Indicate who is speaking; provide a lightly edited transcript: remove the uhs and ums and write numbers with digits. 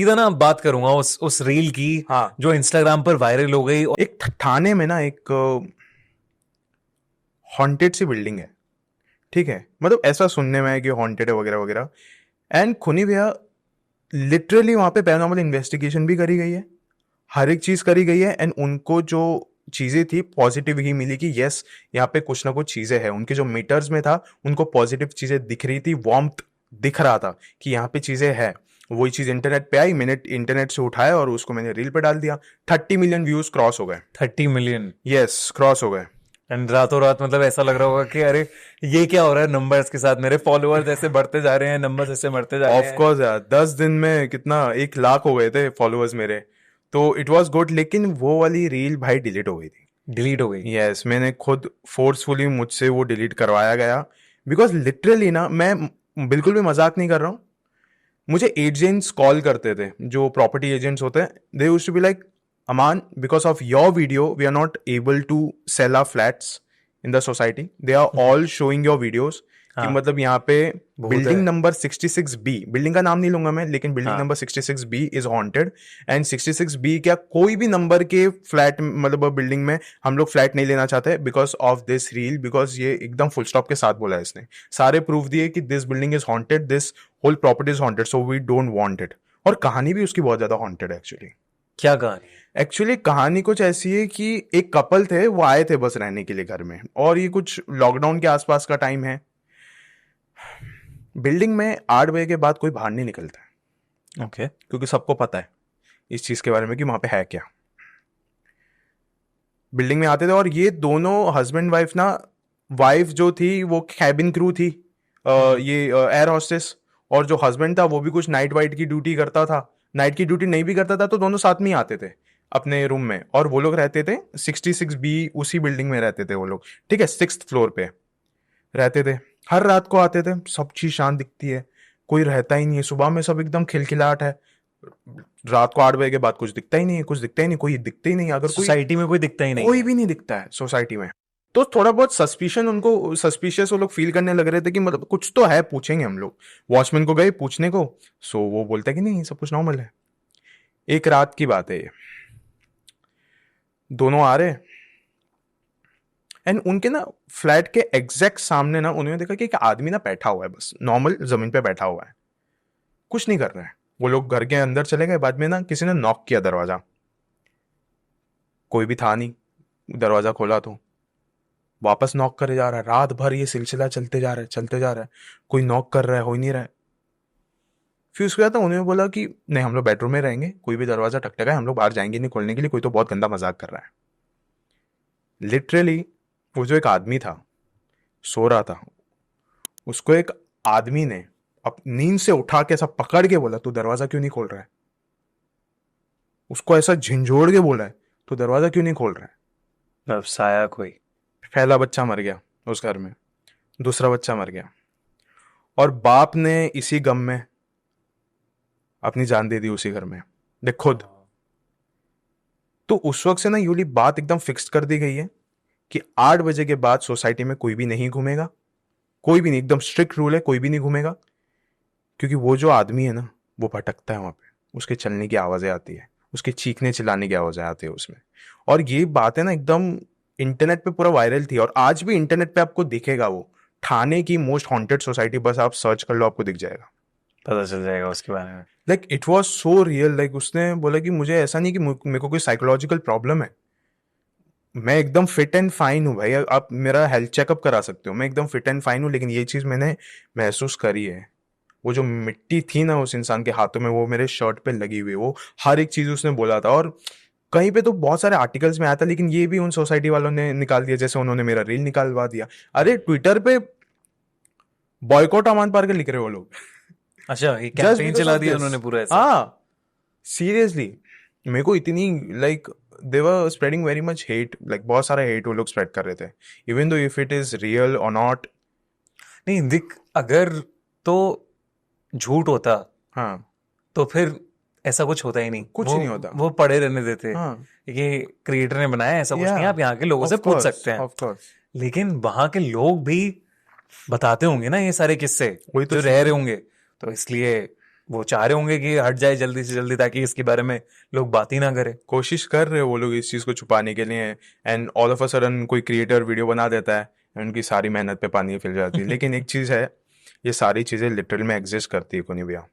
Speaker 1: सीधा ना बात करूंगा उस रील की
Speaker 2: हाँ,
Speaker 1: जो इंस्टाग्राम पर वायरल हो गई।
Speaker 2: एक थाने में ना एक हॉन्टेड सी बिल्डिंग है। ठीक है, मतलब ऐसा सुनने में है कि हॉन्टेड है वगैरह वगैरह। एंड खुनी भैया लिटरली वहां पे पैरानॉर्मल इन्वेस्टिगेशन भी करी गई है, हर एक चीज करी गई है। एंड उनको जो चीजें थी पॉजिटिव ही मिली कि यस, यहाँ पे कुछ ना कुछ चीजें हैं। उनके जो मीटर्स में था उनको पॉजिटिव चीजें दिख रही थी, वार्मथ दिख रहा था कि यहाँ पे चीजें हैं। वही चीज इंटरनेट पे आई, मैंने इंटरनेट से उठाया और उसको मैंने रील पे डाल दिया। 30 मिलियन व्यूज क्रॉस हो गए।
Speaker 1: 30 मिलियन।
Speaker 2: यस, क्रॉस हो गए।
Speaker 1: एंड रातों रात मतलब ऐसा लग रहा होगा कि अरे ये क्या हो रहा है नंबर्स के साथ, मेरे फॉलोअर्स ऐसे बढ़ते जा रहे हैं, नंबर्स ऐसे बढ़ते जा रहे
Speaker 2: ऑफ
Speaker 1: हैं।
Speaker 2: कोर्स यार, 10 दिन में कितना 1 लाख हो गए थे फॉलोअर्स मेरे। तो इट वॉज गुड, लेकिन वो वाली रील भाई डिलीट हो गई थी।
Speaker 1: डिलीट हो गई।
Speaker 2: यस, मैंने खुद फोर्सफुली मुझसे वो डिलीट करवाया गया। बिकॉज लिटरली ना, मैं बिल्कुल भी मजाक नहीं कर रहा हूँ। मुझे एजेंट्स कॉल करते थे, जो प्रॉपर्टी एजेंट्स होते हैं। They used to be like, Aman, because of your video we are not able to sell our flats in the society. They are all showing your videos कि
Speaker 1: हाँ,
Speaker 2: मतलब यहाँ पे
Speaker 1: भूत
Speaker 2: बिल्डिंग
Speaker 1: है।
Speaker 2: नंबर 66B, बिल्डिंग का नाम नहीं लूंगा मैं, लेकिन बिल्डिंग
Speaker 1: हाँ,
Speaker 2: number 66B is haunted. And 66B क्या, कोई भी नंबर के फ्लैट, मतलब बिल्डिंग में हम लोग फ्लैट नहीं लेना चाहते because of this reel. Because ये एकदम फुल स्टॉप के साथ बोला है इसने, सारे प्रूफ दिए कि this building is haunted, this whole property is haunted, so we don't want it. और कहानी भी उसकी बहुत ज्यादा हॉन्टेड है एक्चुअली।
Speaker 1: क्या कहानी है?
Speaker 2: एक्चुअली कहानी कुछ ऐसी है कि एक कपल थे, वो आए थे बस रहने के लिए घर में, और ये कुछ लॉकडाउन के आसपास का टाइम है। बिल्डिंग में 8 बजे के बाद कोई बाहर नहीं निकलता है,
Speaker 1: ओके।
Speaker 2: क्योंकि सबको पता है इस चीज के बारे में कि वहां पे है क्या। बिल्डिंग में आते थे, और ये दोनों हस्बैंड वाइफ ना, वाइफ जो थी वो कैबिन क्रू थी, ये एयर हॉस्टेस। और जो हस्बैंड था वो भी कुछ नाइट वाइट की ड्यूटी करता था। नाइट की ड्यूटी नहीं भी करता था तो दोनों साथ में ही आते थे अपने रूम में। और वो लोग रहते थे 66B, उसी बिल्डिंग में रहते थे वो लोग। ठीक है, 6th फ्लोर पे रहते थे। हर रात को आते थे, सब चीज शांत दिखती है, कोई रहता ही नहीं है। सुबह में सब एकदम खिलखिलाहट है। रात को 8 बजे के बाद कुछ दिखता ही नहीं है, कुछ दिखता ही नहीं, कोई दिखता ही नहीं। अगर कोई,
Speaker 1: सोसाइटी में कोई दिखता ही नहीं
Speaker 2: कोई
Speaker 1: है।
Speaker 2: भी नहीं दिखता है सोसाइटी में। तो थोड़ा बहुत सस्पिशन, उनको सस्पिशियस वो लोग फील करने लग रहे थे कि मतलब कुछ तो है, पूछेंगे हम लोग। वॉचमैन को गए पूछने को, सो वो बोलता है कि नहीं, सब कुछ नॉर्मल है। एक रात की बात है ये, दोनों आ रहे, एंड उनके ना फ्लैट के एग्जैक्ट सामने ना उन्होंने देखा कि एक आदमी ना बैठा हुआ है, बस नॉर्मल जमीन पे बैठा हुआ है, कुछ नहीं कर रहा है। वो लोग घर के अंदर चले गए। बाद में ना किसी ने नॉक किया दरवाजा, कोई भी था नहीं। दरवाजा खोला तो वापस नॉक करे जा रहा है। रात भर ये सिलसिला चलते जा रहा है, चलते जा रहा है। कोई नॉक कर रहा है, हो ही नहीं रहा है। फिर उसके बाद उन्होंने बोला कि नहीं, हम लोग बेडरूम में रहेंगे, कोई भी दरवाजा टकटका है, हम लोग बाहर जाएंगे नहीं खोलने के लिए, कोई तो बहुत गंदा मजाक कर रहा है। लिटरली वो जो एक आदमी था, सो रहा था, उसको एक आदमी ने अब नींद से उठा के ऐसा पकड़ के बोला, तू दरवाजा क्यों नहीं खोल रहा है। उसको ऐसा झिंझोड़ के बोला है, तू दरवाजा क्यों नहीं खोल रहा है।
Speaker 1: व्यवसाय कोई।
Speaker 2: पहला बच्चा मर गया उस घर में, दूसरा बच्चा मर गया, और बाप ने इसी गम में अपनी जान दे दी उसी घर में, देख खुद। तो उस वक्त से ना यूली बात एकदम फिक्स कर दी गई है कि 8 बजे के बाद सोसाइटी में कोई भी नहीं घूमेगा। कोई भी नहीं, एकदम स्ट्रिक्ट रूल है, कोई भी नहीं घूमेगा। क्योंकि वो जो आदमी है ना, वो भटकता है वहां पे, उसके चलने की आवाजें आती है, उसके चीखने चिल्लाने की आवाजें आती है उसमें। और ये बात है ना, एकदम इंटरनेट पे पूरा वायरल थी, और आज भी इंटरनेट पे आपको दिखेगा वो ठाणे की मोस्ट हॉन्टेड सोसाइटी, बस आप सर्च कर लो आपको दिख जाएगा।
Speaker 1: पता चल जाएगा उसके बारे में।
Speaker 2: Like it was so real. Like उसने बोला कि मुझे ऐसा नहीं कि मेरे को कोई साइकोलॉजिकल प्रॉब्लम है, मैं एकदम फिट एंड फाइन हूँ भाई, आप मेरा हेल्थ चेकअप करा सकते हो, मैं एकदम फिट एंड फाइन हूँ। लेकिन ये चीज मैंने महसूस करी है। वो जो मिट्टी थी ना उस इंसान के हाथों में, वो मेरे शर्ट पे लगी हुई है, वो हर एक चीज उसने बोला था। और कहीं पे तो बहुत सारे आर्टिकल्स में आया था, लेकिन ये भी उन सोसाइटी वालों ने निकाल दिया, जैसे उन्होंने मेरा रील निकालवा दिया। अरे ट्विटर पे बॉयकॉट अमान पार्कर लिख रहे हो लोग।
Speaker 1: अच्छा, ये
Speaker 2: जस्ट
Speaker 1: कैंपेन
Speaker 2: बिकॉज
Speaker 1: चला
Speaker 2: ऑफ
Speaker 1: दिया
Speaker 2: दिस।
Speaker 1: उन्होंने पूरा ऐसा।
Speaker 2: हाँ, सीरियसली, मेरे को इतनी like they were spreading very much hate, like बहुत सारा हेट वो लोग स्प्रेड कर रहे थे, even though if it is real और नॉट।
Speaker 1: नहीं दिख, अगर तो झूठ होता
Speaker 2: हाँ,
Speaker 1: तो फिर ऐसा कुछ होता ही नहीं।
Speaker 2: कुछ नहीं होता।
Speaker 1: वो पड़े रहने देते।
Speaker 2: हाँ,
Speaker 1: ये क्रिएटर ने बनाया है, ऐसा कुछ
Speaker 2: या
Speaker 1: नहीं, आप यहाँ के लोगों से
Speaker 2: ऑफ
Speaker 1: पूछ
Speaker 2: कोर्स,
Speaker 1: सकते हैं।
Speaker 2: Of course.
Speaker 1: लेकिन वहां के लोग भी बताते होंगे ना ये सारे किस्से,
Speaker 2: वही तो
Speaker 1: जो
Speaker 2: चीज
Speaker 1: रह
Speaker 2: है।
Speaker 1: रहे होंगे। तो इसलिए वो चाह रहे होंगे कि हट जाए जल्दी से जल्दी, ताकि इसके बारे में लोग बात ही ना करें।
Speaker 2: कोशिश कर रहे हैं वो लोग इस चीज़ को छुपाने के लिए, and all of a sudden कोई क्रिएटर वीडियो बना देता है and उनकी सारी मेहनत पे पानी फिर जाती है। लेकिन एक चीज़ है, ये सारी चीज़ें लिटरल में एग्जिस्ट करती है, कोई नहीं भैया।